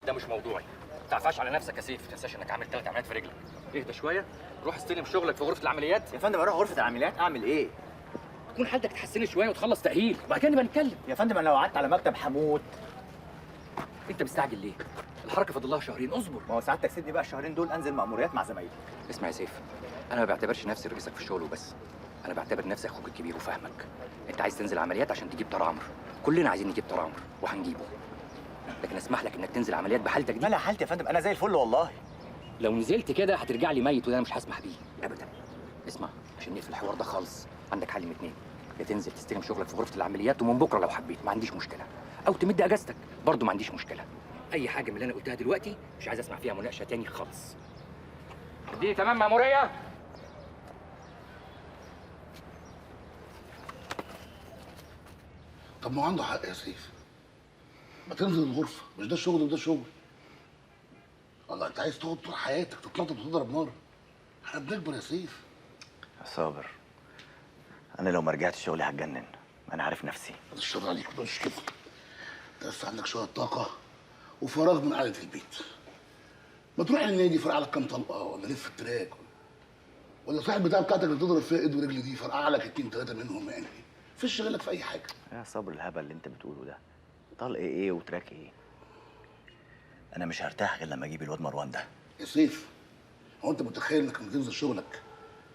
ده مش موضوعي. ما تعفاش على نفسك يا سيف، ما تنساش انك عامل 3 عمليات في رجلك. اهدى شويه، روح استلم شغلك في غرفه العمليات. يا فندم اروح غرفه العمليات اعمل ايه؟ تكون حالتك اتحسنت شويه وتخلص تاهيل وبعد كده نبقى نتكلم. يا فندم انا لو قعدت على مكتب هموت. انت مستعجل ليه؟ الحركه فاضل لها شهرين، اصبر. ما هو سعادتك سيبني بقى الشهرين دول انزل مأموريات مع زمايلي. اسمع يا سيف، انا ما بعتبرش نفسي رئيسك في الشغل وبس، انا بعتبر نفسي اخوك الكبير وفاهمك. انت عايز تنزل عمليات عشان تجيب طار عمرو، كلنا عايزين نجيب طار عمرو وهنجيبه، لكن اسمح لك انك تنزل عمليات بحالتك دي؟ مالها حالتي يا فندم؟ انا زي الفل والله. لو نزلت كده هترجع لي ميت وده انا مش هسمح بيه ابدا. اسمع، عشان نقفل الحوار ده خالص، عندك حل من اتنين: يا تنزل تستلم شغلك في غرفه العمليات ومن بكره لو حبيت ما عنديش مشكله، او تمد اجازتك برضه ما عنديش مشكله. اي حاجه من اللي انا قلتها دلوقتي مش عايز اسمع فيها مناقشه تاني خالص. دي تمام مأمورية؟ طب ما هو عنده حق يا سيف، ما تنزل الغرفه، مش ده الشغل وده شغل. والله انت عايز تقعد طول حياتك تتنطط وتضرب نار؟ احنا بنكبر يا سيف. يا صابر، انا لو ما رجعتش شغلي هتجنن، انا عارف نفسي. الشر عليك، ما تقولش كده. انت بس عندك شويه طاقه وفراغ من قعده البيت. ما تروح النادي فرقع لك كام طلقه، ولا لف التراك، ولا صاحب بتاعك بتاعتك اللي بتضرب فيها ايد ورجل دي فرقع لك 2 3 منهم، يعني فيش شغلك في اي حاجه. يا صابر الهبل اللي انت بتقوله ده، طلق ايه وتراك ايه؟ انا مش هرتاح غير لما اجيب الواد مروان ده. يا سيف، هو انت متخيل انك لما تنزل شغلك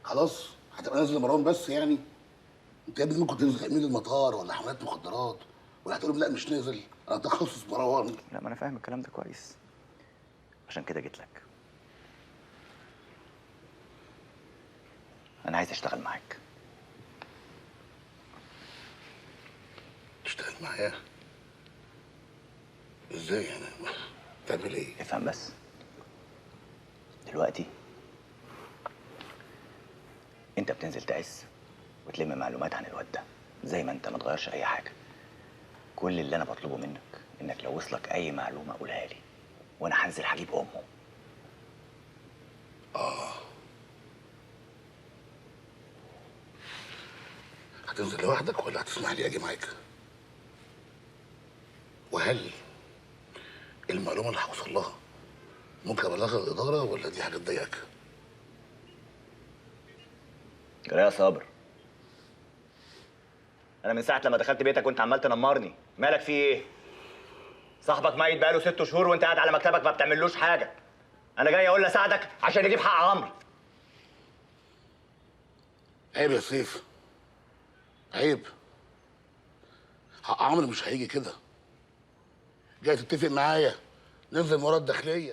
خلاص هتبقى نازل مروان بس يعني؟ انت يا ابني ممكن تنزل امين المطار ولا حملات مخدرات، ولا هتقول لا مش نازل انا تخصص مروان. لا، ما انا فاهم الكلام ده كويس، عشان كده جيت لك. انا عايز اشتغل معاك. تشتغل معايا؟ ازاي يعني؟ تعمل ايه؟ افهم بس، دلوقتي انت بتنزل تعس وتلم معلومات عن الواد ده زي ما انت، ما تغيرش اي حاجه. كل اللي انا بطلبه منك انك لو وصلك اي معلومه قولها لي، وانا هنزل هجيب امه. هتنزل لوحدك ولا هتسمح لي اجي معاك؟ وهل المعلومه اللي هوصل لها ممكن ابلغها الاداره ولا دي حاجه تضايقك؟ يا صابر، انا من ساعه لما دخلت بيتك وانت عمال تنمرني. مالك في ايه؟ صاحبك ميت بقاله 6 شهور وانت قاعد على مكتبك ما بتعملوش حاجه. انا جاي اقول اساعدك عشان يجيب حق عمرو. عيب يا سيف، عيب. حق عمرو مش هيجي كده. جاي تتفق معايا ننزل ورا الداخليه